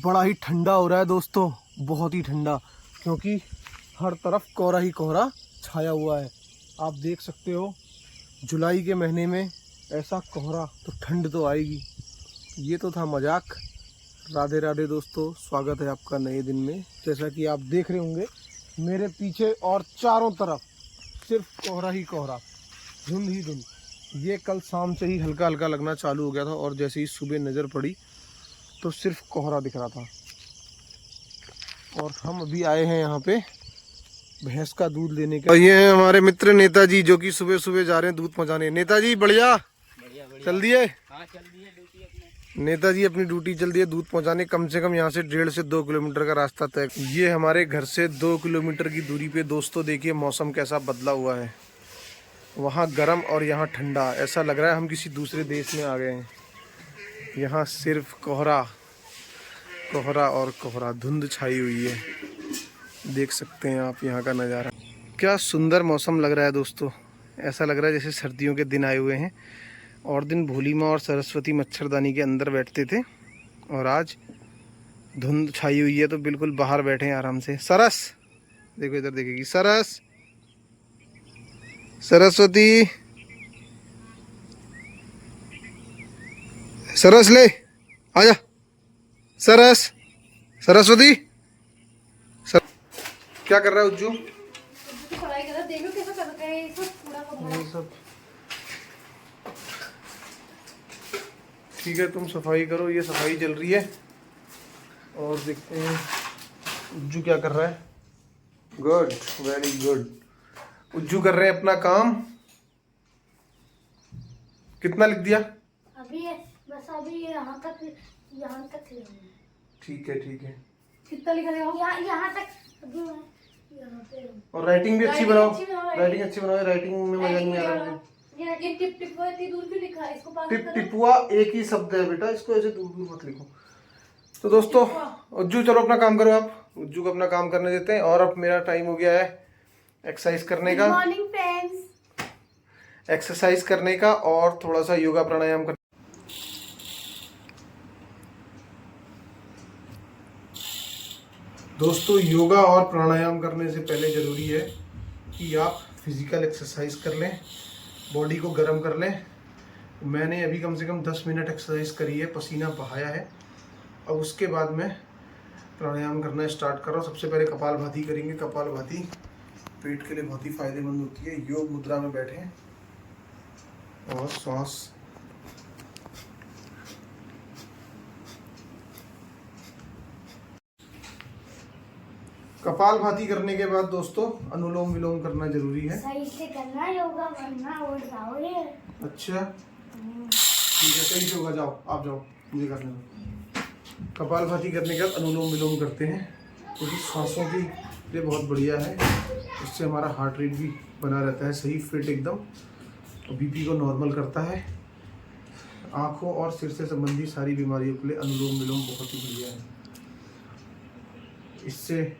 बड़ा ही ठंडा हो रहा है दोस्तों, बहुत ही ठंडा, क्योंकि हर तरफ कोहरा ही कोहरा छाया हुआ है। आप देख सकते हो जुलाई के महीने में ऐसा कोहरा, तो ठंड तो आएगी। ये तो था मजाक। राधे राधे दोस्तों, स्वागत है आपका नए दिन में। जैसा कि आप देख रहे होंगे मेरे पीछे और चारों तरफ सिर्फ कोहरा ही कोहरा, धुंध ही धुंध। ये कल शाम से ही हल्का हल्का लगना चालू हो गया था और जैसे ही सुबह नज़र पड़ी तो सिर्फ कोहरा दिख रहा था। और हम अभी आए हैं यहाँ पे भैंस का दूध लेने के। और ये हैं हमारे मित्र नेताजी, जो कि सुबह सुबह जा रहे हैं दूध पहुँचाने। नेताजी बढ़िया चल दिए। नेताजी अपनी ड्यूटी चल दी है दूध पहुंचाने। कम से कम यहाँ से 1.5 से 2 किलोमीटर का रास्ता तय। ये हमारे घर से 2 किलोमीटर की दूरी पे दोस्तों देखिए मौसम कैसा बदला हुआ है। वहाँ गर्म और यहाँ ठंडा, ऐसा लग रहा है हम किसी दूसरे देश में आ गए हैं। यहाँ सिर्फ कोहरा कोहरा और कोहरा, धुंध छाई हुई है। देख सकते हैं आप यहाँ का नज़ारा, क्या सुंदर मौसम लग रहा है दोस्तों। ऐसा लग रहा है जैसे सर्दियों के दिन आए हुए हैं। और दिन भोली माँ और सरस्वती मच्छरदानी के अंदर बैठते थे, और आज धुंध छाई हुई है तो बिल्कुल बाहर बैठे हैं आराम से। सरस देखो, इधर देखेगी सरस, सरस्वती, सरस ले आजा, सरस, सरस्वती। क्या कर रहा है उज्जू? पढ़ाई कर रहा है, देखो कैसा कर रहा है ये सब। ठीक है, तुम सफाई करो, ये सफाई चल रही है। और देखते हैं उज्जू क्या कर रहा है। Good, very good. उज्जू कर रहे हैं अपना काम। कितना लिख दिया? अभी बस अभी यहाँ तक लिखा। ठीक है ठीक है। कितना लिखा है? यहाँ तक अभी यहाँ पे। और राइटिंग भी अच्छी बनाओ, राइटिंग अच्छी बनाओ। राइटिंग में मजा नहीं आ रहा है। ये टिप टिपुआ इतनी दूर क्यों लिखा है? इसको पास टिप टिपुआ एक ही शब्द है बेटा, इसको ऐसे दूर दूर मत लिखो। तो दोस्तों उज्जू चलो अपना काम करो आप। उज्जू को अपना काम करने देते हैं। और अब मेरा टाइम हो गया है एक्सरसाइज करने का। Morning friends. एक्सरसाइज करने का और थोड़ा सा योगा प्राणायाम कर। दोस्तों योगा और प्राणायाम करने से पहले ज़रूरी है कि आप फिजिकल एक्सरसाइज कर लें, बॉडी को गर्म कर लें। मैंने अभी कम से कम 10 मिनट एक्सरसाइज करी है, पसीना बहाया है। अब उसके बाद मैं प्राणायाम करना स्टार्ट कर रहा हूँ। सबसे पहले कपालभाति करेंगे। कपालभाति पेट के लिए बहुत ही फायदेमंद होती है। योग मुद्रा में बैठें और सांस कपालभाति करने के बाद दोस्तों अनुलोम विलोम करना जरूरी है। सही से करना योगा, वरना उड़ जाओगे। अच्छा ठीक है, सही से होगा। जाओ आप जाओ, मुझे करने दो। कपालभाति करने के बाद अनुलोम विलोम करते हैं, क्योंकि सांसों के लिए बहुत बढ़िया है। इससे हमारा हार्ट रेट भी बना रहता है सही, फिट एकदम। बीपी को नॉर्मल करता है। आँखों और सिर से संबंधित सारी बीमारियों के लिए अनुलोम विलोम बहुत ही बढ़िया है। इससे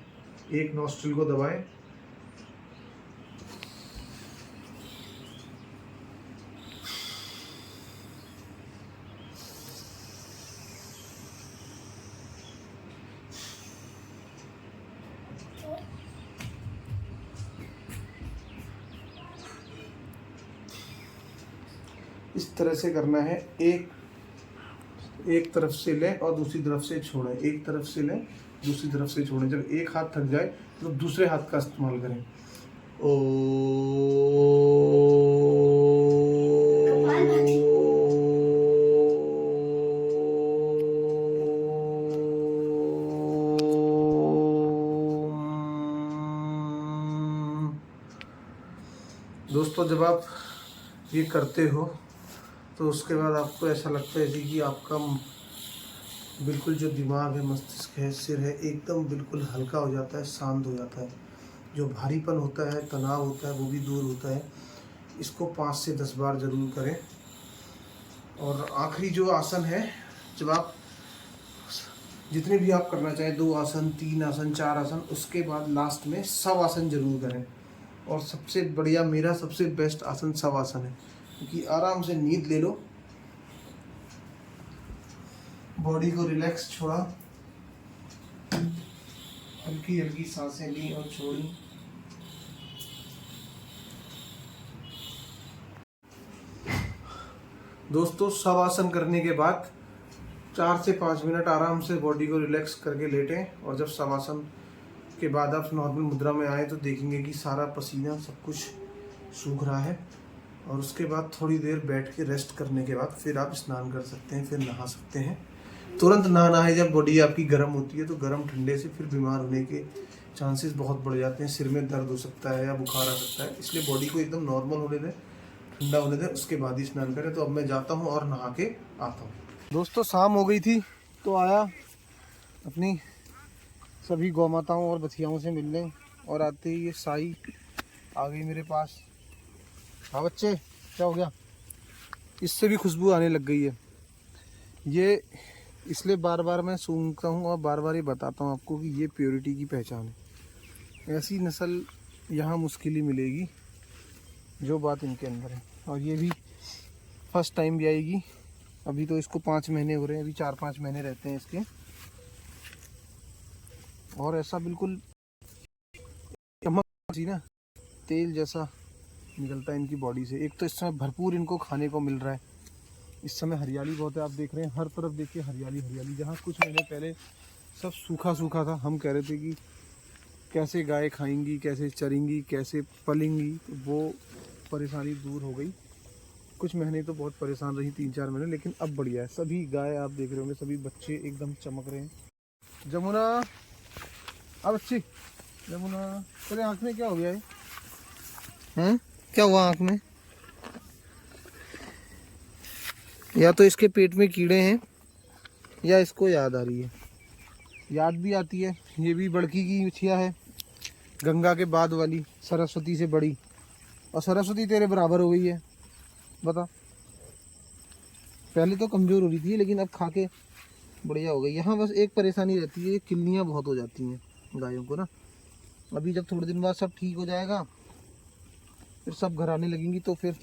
एक नॉस्ट्रिल को दबाएं, इस तरह से करना है। एक तरफ से लें और दूसरी तरफ से छोड़ें, एक तरफ से लें दूसरी तरफ से छोड़ें। जब एक हाथ थक जाए तो दूसरे हाथ का इस्तेमाल करें। ओ दोस्तों जब आप ये करते हो तो उसके बाद आपको ऐसा लगता है कि आपका बिल्कुल जो दिमाग है, मस्तिष्क है, सिर है, एकदम बिल्कुल हल्का हो जाता है, शांत हो जाता है। जो भारीपन होता है, तनाव होता है, वो भी दूर होता है। इसको 5 से 10 बार ज़रूर करें। और आखिरी जो आसन है, जब आप जितने भी आप करना चाहें, 2 आसन, 3 आसन, 4 आसन, उसके बाद लास्ट में सब आसन जरूर करें। और सबसे बढ़िया, मेरा सबसे बेस्ट आसन सब आसन है, क्योंकि आराम से नींद ले लो, बॉडी को रिलैक्स छोड़ा हल्की हल्की सांसें ली और छोड़ी। दोस्तों शवासन करने के बाद 4 से 5 मिनट आराम से बॉडी को रिलैक्स करके लेटें, और जब शवासन के बाद आप नॉर्मल मुद्रा में आए तो देखेंगे कि सारा पसीना सब कुछ सूख रहा है। और उसके बाद थोड़ी देर बैठ के रेस्ट करने के बाद फिर आप स्नान कर सकते हैं, फिर नहा सकते हैं। तुरंत ना नहाए, जब बॉडी आपकी गर्म होती है तो गर्म ठंडे से फिर बीमार होने के चांसेस बहुत बढ़ जाते हैं। सिर में दर्द हो सकता है या बुखार आ सकता है, इसलिए बॉडी को एकदम नॉर्मल होने दें, ठंडा होने दें, उसके बाद ही स्नान करें। तो अब मैं जाता हूँ और नहा के आता हूँ। दोस्तों शाम हो गई थी तो आया अपनी सभी गौ माताओं और बछियाओं से मिलने, और आते ही ये साई आ गई मेरे पास। हाँ बच्चे, क्या हो गया? इससे भी खुशबू आने लग गई है। ये इसलिए बार बार मैं सूंघता हूँ और बार बार ये बताता हूँ आपको कि ये प्योरिटी की पहचान है। ऐसी नस्ल यहाँ मुश्किल ही मिलेगी जो बात इनके अंदर है, और ये भी फर्स्ट टाइम भी आएगी। अभी तो इसको 5 महीने हो रहे हैं, अभी 4-5 महीने रहते हैं इसके। और ऐसा बिल्कुल चमक सी ना, तेल जैसा निकलता है इनकी बॉडी से। एक तो इस समय भरपूर इनको खाने को मिल रहा है, इस समय हरियाली बहुत है। आप देख रहे हैं हर तरफ, देखिए हरियाली हरियाली। जहाँ कुछ महीने पहले सब सूखा सूखा था, हम कह रहे थे कि कैसे गाय खाएंगी, कैसे चरेंगी, कैसे पलेंगी, तो वो परेशानी दूर हो गई। कुछ महीने तो बहुत परेशान रही, 3-4 महीने, लेकिन अब बढ़िया है। सभी गाय आप देख रहे होंगे, सभी बच्चे एकदम चमक रहे हैं। जमुना, अब अच्छी जमुना, तेरे आँख में क्या हो गया है? हैं? क्या हुआ आँख में? या तो इसके पेट में कीड़े हैं या इसको याद आ रही है। याद भी आती है। ये भी बड़की की बिछिया है, गंगा के बाद वाली, सरस्वती से बड़ी। और सरस्वती तेरे बराबर हो गई है, बता। पहले तो कमज़ोर हो रही थी, लेकिन अब खा के बढ़िया हो गई। यहाँ बस एक परेशानी रहती है, किल्लियाँ बहुत हो जाती हैं गायों को ना। अभी जब थोड़े दिन बाद सब ठीक हो जाएगा, फिर सब घर आने लगेंगी, तो फिर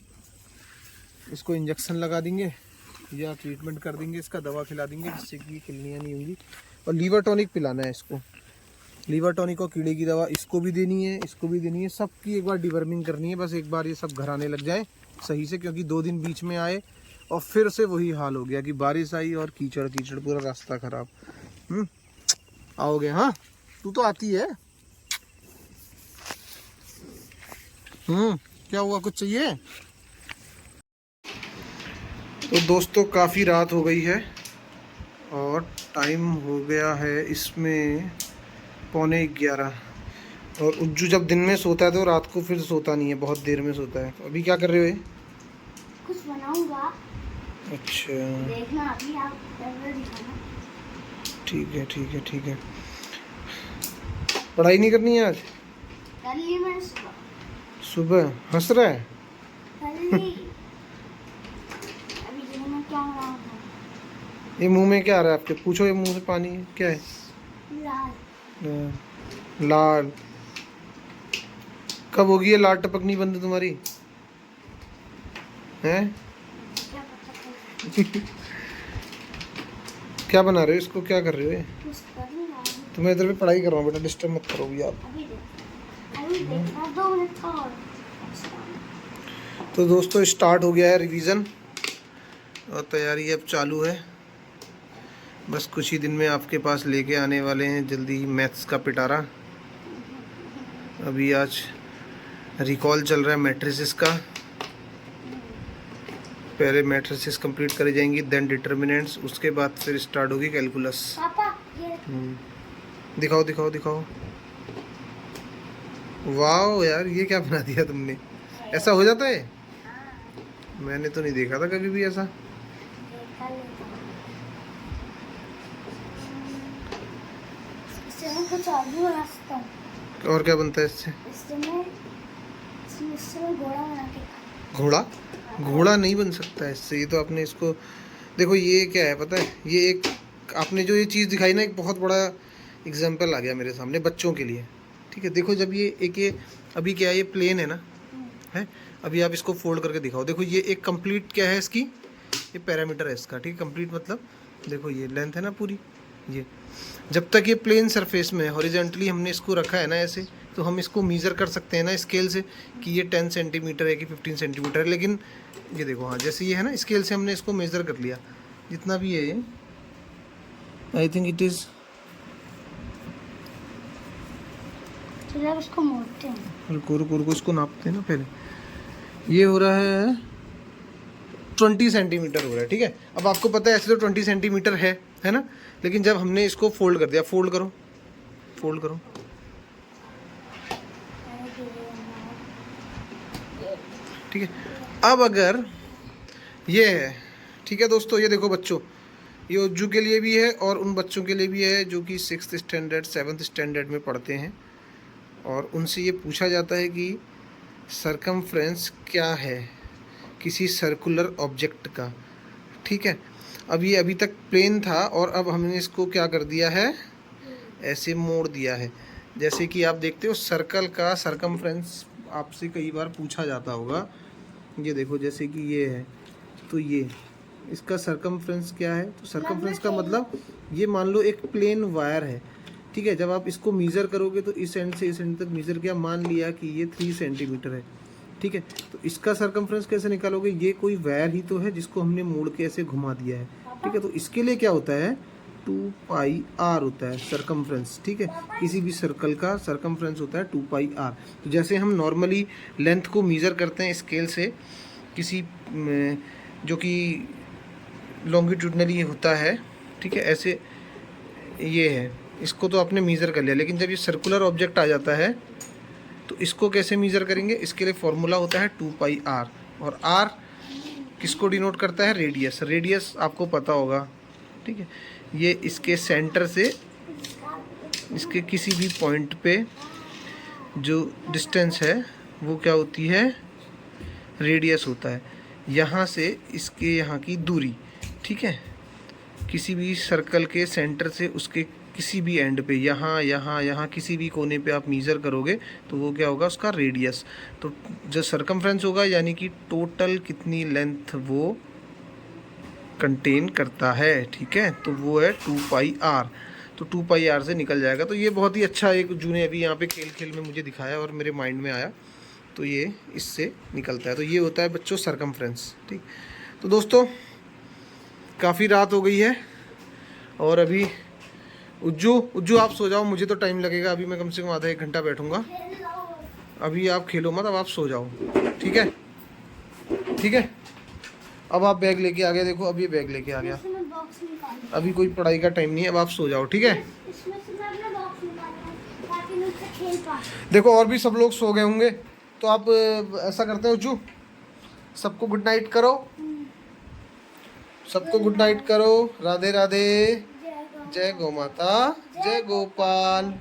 इसको इंजेक्शन लगा देंगे या ट्रीटमेंट कर देंगे, इसका दवा खिला देंगे जिससे कि किल्लियाँ नहीं होंगी। और लीवर टॉनिक पिलाना है इसको, लीवर टॉनिक और कीड़े की दवा इसको भी देनी है, इसको भी देनी है। सबकी एक बार डिवर्मिंग करनी है, बस एक बार ये सब घर आने लग जाए सही से, क्योंकि 2 दिन बीच में आए और फिर से वही हाल हो गया कि बारिश आई और कीचड़ कीचड़, पूरा रास्ता खराब। आओगे? हाँ तू तो आती है। क्या हुआ, कुछ चाहिए? तो दोस्तों काफ़ी रात हो गई है और टाइम हो गया है इसमें 11:15। और उज्जू जब दिन में सोता है तो रात को फिर सोता नहीं है, बहुत देर में सोता है। अभी क्या कर रहे हो ये? कुछ बनाऊंगा। अच्छा देखना अभी, आप दिखाना। ठीक है ठीक है ठीक है। पढ़ाई नहीं करनी है आज? कर ली मैंने सुबह हंस रहा है? कर ली। अभी जो मैं क्या बनाऊंगा? ये मुंह में क्या आ रहा है आपके? पूछो, ये मुंह से पानी क्या है? लाल। लाल? कब होगी ये लाल टपकनी बंद तुम्हारी? हैं? क्या पता क्या बना रहे हो इसको? क्या कर रहे हो ये? कुछ कर ही रहा हूं। तो मैं इधर पे पढ़ाई कर रहा हूँ बेटा, डिस्टर्ब मत करो भी आप। अभी देखना 2 मिनट का और। तो दोस्तों स्टार्ट हो गया है रिवीजन और तैयारी अब चालू है। बस कुछ ही दिन में आपके पास लेके आने वाले हैं जल्दी ही मैथ्स का पिटारा। अभी आज रिकॉल चल रहा है मैट्रिसेस का। पहले मैट्रिसेस कंप्लीट करी जाएंगी, देन डिटर्मिनेंट्स, उसके बाद फिर स्टार्ट होगी कैलकुलस। पापा ये दिखाओ दिखाओ दिखाओ। वाह यार, ये क्या बना दिया तुमने? ऐसा हो जाता है? मैंने तो नहीं देखा था कभी भी ऐसा। देखा लेता हूं। इससे मैं कुछ और भी बना सकता हूँ। और क्या बनता है इससे? इससे मैं घोड़ा बना के खा। घोड़ा? घोड़ा नहीं बन सकता है इससे। ये तो आपने इसको देखो, ये क्या है पता है? ये एक आपने जो ये चीज़ दिखाई ना, एक बहुत बड़ा एग्जाम्पल आ गया मेरे सामने बच्चों के लिए। ठीक है, देखो जब ये अभी क्या है, ये प्लेन है ना, है। अभी आप इसको फोल्ड करके दिखाओ। देखो ये एक कंप्लीट क्या है इसकी, ये पैरामीटर है इसका। ठीक है, कंप्लीट मतलब देखो ये लेंथ है ना पूरी, ये जब तक ये प्लेन सरफेस में है, हॉरिजेंटली हमने इसको रखा है ना ऐसे, तो हम इसको मीज़र कर सकते हैं ना स्केल से कि ये 10 सेंटीमीटर है कि 15 सेंटीमीटर है। लेकिन ये देखो, हाँ जैसे ये है ना, स्केल से हमने इसको मेज़र कर लिया, जितना भी है ये, आई थिंक इट इज़, चलो अब इसको मोड़ते हैं। रुको इसको नापते हैं ना पहले। ये हो रहा है 20 सेंटीमीटर हो रहा है, ठीक है। अब आपको पता है ऐसे तो 20 सेंटीमीटर है ना, लेकिन जब हमने इसको फोल्ड कर दिया, फोल्ड करो, ठीक है। अब अगर ये है, ठीक है दोस्तों, ये देखो बच्चों, ये उज्जू के लिए भी है और उन बच्चों के लिए भी है जो कि 6th स्टैंडर्ड 7th स्टैंडर्ड में पढ़ते हैं, और उनसे ये पूछा जाता है कि सरकमफ्रेंस क्या है किसी सर्कुलर ऑब्जेक्ट का, ठीक है। अब ये अभी तक प्लेन था और अब हमने इसको क्या कर दिया है, ऐसे मोड़ दिया है। जैसे कि आप देखते हो सर्कल का सरकमफ्रेंस आपसे कई बार पूछा जाता होगा। ये देखो, जैसे कि ये है, तो ये इसका सरकमफ्रेंस क्या है, तो सरकमफ्रेंस का मतलब ये मान लो एक प्लेन वायर है, ठीक है। जब आप इसको मीज़र करोगे तो इस एंड से इस एंड तक मीज़र किया, मान लिया कि ये 3 सेंटीमीटर है, ठीक है। तो इसका सरकमफ्रेंस कैसे निकालोगे, ये कोई वायर ही तो है जिसको हमने मोड़ के ऐसे घुमा दिया है, ठीक है। तो इसके लिए क्या होता है, 2πr होता है सरकमफ्रेंस, ठीक है। किसी भी सर्कल का सरकमफ्रेंस होता है 2πr। तो जैसे हम नॉर्मली लेंथ को मीज़र करते हैं स्केल से, किसी जो कि लॉन्गिट्यूडनली होता है, ठीक है, ऐसे ये है, इसको तो आपने मीज़र कर लिया। लेकिन जब ये सर्कुलर ऑब्जेक्ट आ जाता है तो इसको कैसे मीज़र करेंगे, इसके लिए फॉर्मूला होता है 2πr, और r किसको डिनोट करता है, रेडियस। रेडियस आपको पता होगा, ठीक है। ये इसके सेंटर से इसके किसी भी पॉइंट पे जो डिस्टेंस है वो क्या होती है, रेडियस होता है। यहाँ से इसके यहाँ की दूरी, ठीक है, किसी भी सर्कल के सेंटर से उसके किसी भी एंड पे, यहाँ किसी भी कोने पे आप मीज़र करोगे तो वो क्या होगा, उसका रेडियस। तो जो सरकमफ्रेंस होगा यानी कि टोटल कितनी लेंथ वो कंटेन करता है, ठीक है, तो वो है 2πr। तो 2πr से निकल जाएगा। तो ये बहुत ही अच्छा एक जू ने अभी यहाँ पे खेल में मुझे दिखाया और मेरे माइंड में आया, तो ये इससे निकलता है। तो ये होता है बच्चों सरकमफ्रेंस, ठीक। तो दोस्तों काफ़ी रात हो गई है और अभी उज्जू आप सो जाओ, मुझे तो टाइम लगेगा, अभी मैं कम से कम आधा 1 घंटा बैठूंगा। अभी आप खेलो मत, अब आप सो जाओ, ठीक है, ठीक है। अब आप बैग लेके आ गए, देखो अब ये बैग लेके आ गया, अभी कोई पढ़ाई का टाइम नहीं है, अब आप सो जाओ, ठीक है। देखो और भी सब लोग सो गए होंगे, तो आप ऐसा करते हो उज्जू, सबको गुड नाइट करो, सबको गुड नाइट करो, राधे राधे, जय गौ माता, जय गोपाल।